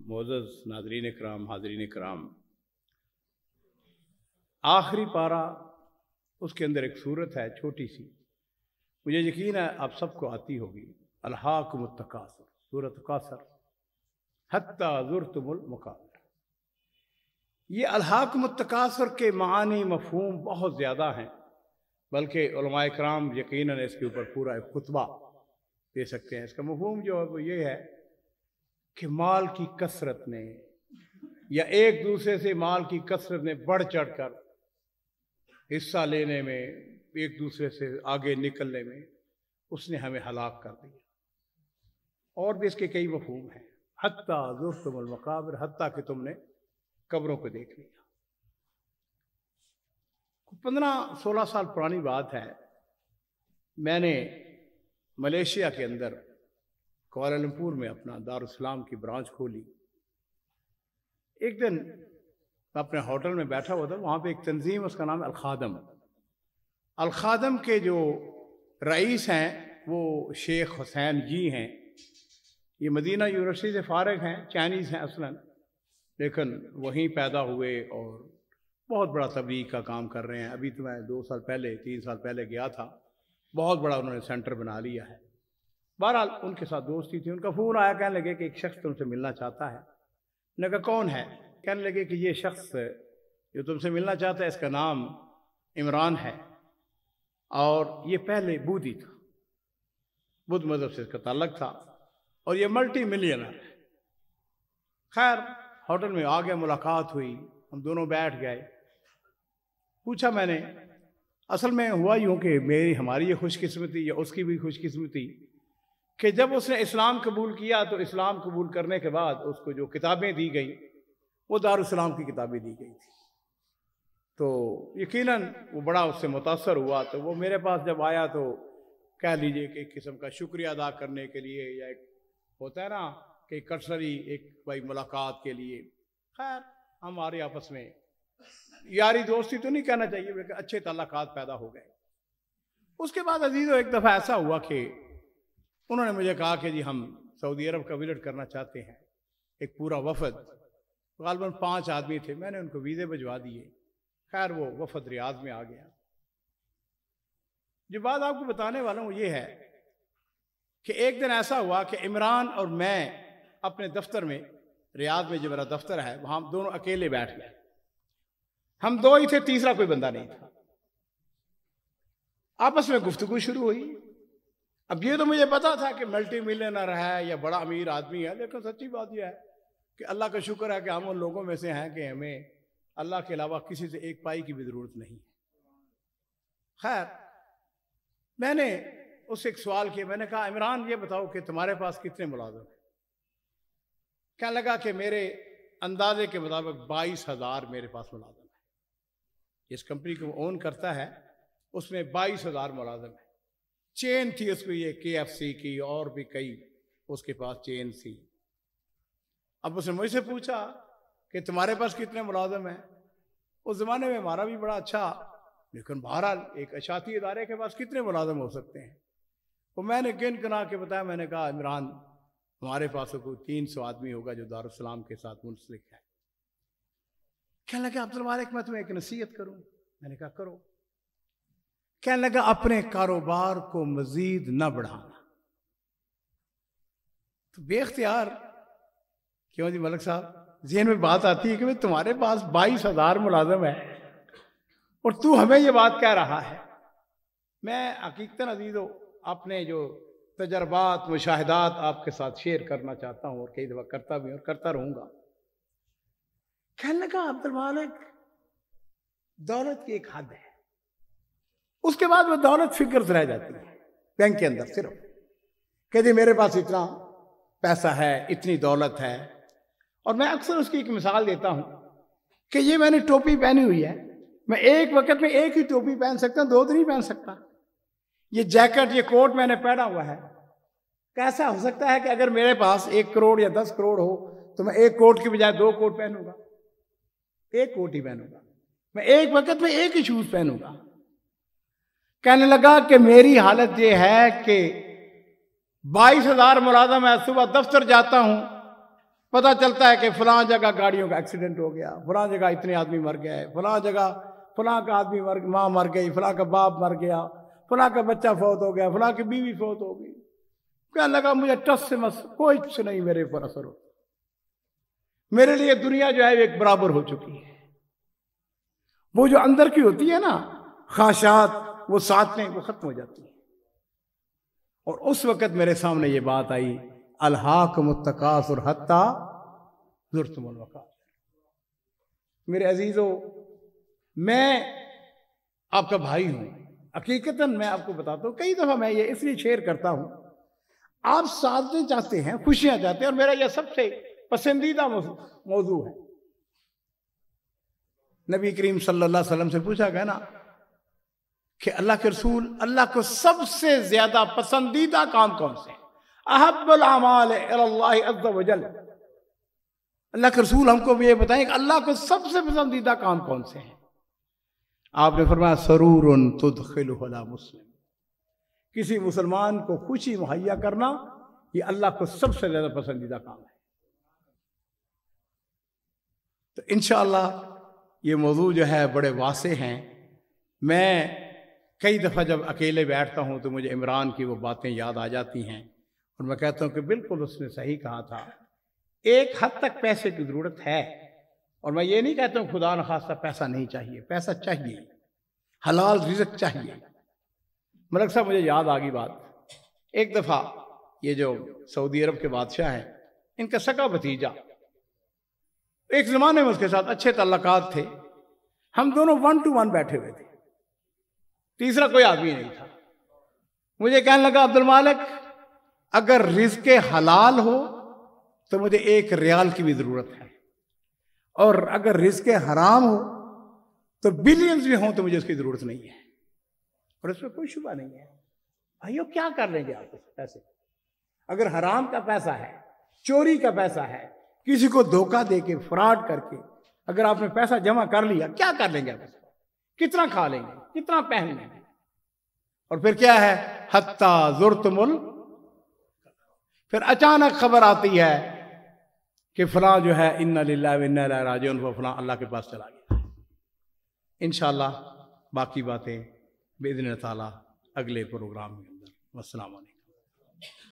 मोअज़्ज़ज़ नाज़रीन किराम, हाज़रीन किराम, आखिरी पारा उसके अंदर एक सूरत है छोटी सी, मुझे यकीन है आप सबको आती होगी। अलहाकुमुत तकासुर, सूरत कासर, हत्ता ज़ुरतुमुल मकाबिर। ये अलहाकुमुत तकासुर के मानी मफ़हूम बहुत ज़्यादा हैं, बल्कि उलमाए किराम यकीनन इसके ऊपर पूरा एक खुतबा दे सकते हैं। इसका मफ़हूम जो है वो ये है कि माल की कसरत ने या एक दूसरे से माल की कसरत ने बढ़ चढ़ कर हिस्सा लेने में, एक दूसरे से आगे निकलने में उसने हमें हलाक कर दिया। और भी इसके कई मफ़हूम हैं। हत्ता ज़ुरतुमुल मकाबिर, हत्ता कि तुमने कब्रों को देख लिया। 15-16 साल पुरानी बात है, मैंने मलेशिया के अंदर कुआलालंपुर में अपना दारुल-इस्लाम की ब्रांच खोली। एक दिन मैं अपने होटल में बैठा हुआ था, वहाँ पे एक तंजीम, उसका नाम है अल-खादम। अल-खादम के जो रईस हैं वो शेख हुसैन जी हैं। ये मदीना यूनिवर्सिटी से फारिग हैं, चाइनीज़ हैं असलन, लेकिन वहीं पैदा हुए और बहुत बड़ा तबलीग का काम कर रहे हैं। अभी तो मैं 2 साल पहले 3 साल पहले गया था, बहुत बड़ा उन्होंने सेंटर बना लिया है। बहरहाल उनके साथ दोस्ती थी। उनका फ़ोन आया, कहने लगे कि एक शख्स तुमसे मिलना चाहता है। मैंने कहा कौन है? कहने लगे कि ये शख्स जो तुमसे मिलना चाहता है इसका नाम इमरान है और ये पहले बूदी था, बुद्ध मज़हब से इसका ताल्लुक़ था और ये मल्टी मिलियनर है। खैर होटल में आ गया, मुलाकात हुई, हम दोनों बैठ गए। पूछा मैंने, असल में हुआ यूँ कि हमारी ये खुशकिस्मती या उसकी भी खुशकिस्मती कि जब उसने इस्लाम कबूल किया तो इस्लाम कबूल करने के बाद उसको जो किताबें दी गई वो दारुल-इस्लाम की किताबें दी गई थी। तो यकीनन वो बड़ा उससे मुतासर हुआ। तो वो मेरे पास जब आया तो कह लीजिए कि एक किस्म का शुक्रिया अदा करने के लिए, या एक होता है ना कि कर्सरी एक भाई मुलाकात के लिए। खैर हमारे आपस में यारी दोस्ती तो नहीं कहना चाहिए, लेकिन अच्छे ताल्लुकात पैदा हो गए। उसके बाद अजीज़ो एक दफ़ा ऐसा हुआ कि उन्होंने मुझे कहा कि जी हम सऊदी अरब का विजिट करना चाहते हैं। एक पूरा वफद, ग़ालिबन 5 आदमी थे, मैंने उनको वीज़े भिजवा दिए। खैर वो वफद रियाद में आ गया। जो बात आपको बताने वाला हूँ ये है कि एक दिन ऐसा हुआ कि इमरान और मैं अपने दफ्तर में, रियाद में जो मेरा दफ्तर है, वहाँ हम दोनों अकेले बैठ गए। हम 2 ही थे, तीसरा कोई बंदा नहीं था। आपस में गुफ्तगू शुरू हुई। अब ये तो मुझे पता था कि मल्टी मिलियनर है या बड़ा अमीर आदमी है, लेकिन सच्ची बात यह है कि अल्लाह का शुक्र है कि हम उन लोगों में से हैं कि हमें अल्लाह के अलावा किसी से एक पाई की भी ज़रूरत नहीं है। खैर मैंने उससे एक सवाल किया। मैंने कहा इमरान ये बताओ कि तुम्हारे पास कितने मुलाज़िम हैं? कहने लगा कि मेरे अंदाजे के मुताबिक 22,000 मेरे पास मुलाज़िम है। इस कंपनी को ओन करता है, उसमें 22,000 मुलाज़िम है। चेन थी उसको, ये KFC की और भी कई उसके पास चेन थी। अब उसने मुझसे पूछा कि तुम्हारे पास कितने मुलाज़िम हैं? उस ज़माने में हमारा भी बड़ा अच्छा, लेकिन बहरहाल एक अशाती इदारे के पास कितने मुलाज़िम हो सकते हैं? तो मैंने गिन गिना के बताया। मैंने कहा इमरान हमारे पास तो कोई 300 आदमी होगा जो दारुल-इस्लाम के साथ मुंसलिक है। कहने लगा अब्दुल मालिक मैं तुम्हें एक नसीहत करूं। मैंने कहा करो। कहने लगा अपने कारोबार को मजीद न बढ़ाना। तो बेख्तियार, क्यों जी मलिक साहब, ज़हन में बात आती है कि भाई तुम्हारे पास 22,000 मुलाज़िम है और तू हमें ये बात कह रहा है। मैं हकीकतन अजीज़ो अपने जो तजर्बात, मुशाहिदात आपके साथ शेयर करना चाहता हूँ और कई दफ़ा करता भी और करता रहूँगा। कहने लगा अब्दुल मालिक दौलत की एक हद है, उसके बाद वो दौलत फिक्र रह जाती है बैंक के अंदर सिर्फ कि जी मेरे पास इतना पैसा है, इतनी दौलत है। और मैं अक्सर उसकी एक मिसाल देता हूँ कि ये मैंने टोपी पहनी हुई है, मैं एक वक्त में एक ही टोपी पहन सकता हूँ, 2 तो नहीं पहन सकता। ये जैकेट, ये कोट मैंने पहना हुआ है। कैसा हो सकता है कि अगर मेरे पास 1 करोड़ या 10 करोड़ हो तो मैं एक कोट की बजाय 2 कोट पहनूंगा? एक कोट ही पहनूंगा। मैं एक वक्त में एक ही शूज पहनूंगा। कहने लगा कि मेरी हालत ये है कि 22,000 मुलाज़िम है, सुबह दफ्तर जाता हूं پتہ چلتا ہے کہ فلاں جگہ گاڑیوں کا ایکسیڈنٹ ہو گیا، فلاں جگہ اتنے آدمی مر گئے، فلاں جگہ فلاں کا آدمی ماں مر گئی، فلاں کا باپ مر گیا، فلاں کا بچہ فوت ہو گیا، فلاں کی بیوی فوت ہو گئی. کہنے لگا مجھے ٹس سے مس کوئی سے نہیں میرے پر اثر ہو. میرے لیے دنیا جو ہے ایک برابر ہو چکی ہے. وہ جو اندر کی ہوتی ہے نا خواہشات، وہ ساتھ وہ ختم ہو جاتی ہیں. اور اس وقت میرے سامنے یہ بات آئی، الہاکم التکاثر حتی زرتم المقابر. میرے عزیزو، میں آپ کا بھائی ہوں. حقیقتاً میں آپ کو بتاتا ہوں، کئی دفعہ میں یہ اس لیے شیئر کرتا ہوں، آپ سعادتیں چاہتے ہیں، خوشیاں چاہتے ہیں، اور میرا یہ سب سے پسندیدہ موضوع ہے. نبی کریم صلی اللہ علیہ وسلم سے پوچھا گیا نا کہ اللہ کے رسول، اللہ کو سب سے زیادہ پسندیدہ کام کون سے ہیں؟ احب الاعمال الی اللہ عز وجل. اللہ کے رسول ہم کو یہ بتائیں کہ اللہ کو سب سے پسندیدہ کام کون سے ہیں؟ آپ نے فرمایا سرور تدخلہ علی مسلم. کسی مسلمان کو خوشی مہیا کرنا یہ اللہ کو سب سے زیادہ پسندیدہ کام ہے. تو انشاءاللہ یہ موضوع جو ہے بڑے واسع ہیں. میں کئی دفعہ جب اکیلے بیٹھتا ہوں تو مجھے عمران کی وہ باتیں یاد آ جاتی ہیں، اور میں کہتا ہوں کہ بالکل اس نے صحیح کہا تھا. ایک حد تک پیسے کی ضرورت ہے، اور میں یہ نہیں کہتا ہوں خدا نخواستہ پیسہ نہیں چاہیے، پیسہ چاہیے، حلال رزق چاہیے. ملک صاحب مجھے یاد آ گئی بات. ایک دفعہ یہ جو سعودی عرب کے بادشاہ ہیں، ان کا سگا بھتیجا، ایک زمانے میں اس کے ساتھ اچھے تعلقات تھے، ہم دونوں 1 to 1 بیٹھے ہوئے تھے، تیسرا کوئی آدمی نہیں تھا. مجھے کہنے لگا عبد المالک اگر رزق حلال ہو تو مجھے 1 ریال کی بھی ضرورت ہے، اور اگر رزق حرام ہو تو بلینز بھی ہوں تو مجھے اس کی ضرورت نہیں ہے. اور اس میں کوئی شبہ نہیں ہے. بھائیو کیا کر لیں گے آپ اس پیسے؟ اگر حرام کا پیسہ ہے، چوری کا پیسہ ہے، کسی کو دھوکہ دے کے فراڈ کر کے اگر آپ نے پیسہ جمع کر لیا، کیا کر لیں گے آپ اس کو؟ کتنا کھا لیں گے، کتنا پہن لیں گے؟ اور پھر کیا ہے، حتی زرتم پھر اچانک خبر آتی ہے کہ فلاں جو ہے انا للہ و انا الیہ راجعون، وہ فلاں اللہ کے پاس چلا گیا. انشاءاللہ باقی باتیں باذن اللہ تعالیٰ اگلے پروگرام میں. السلام علیکم.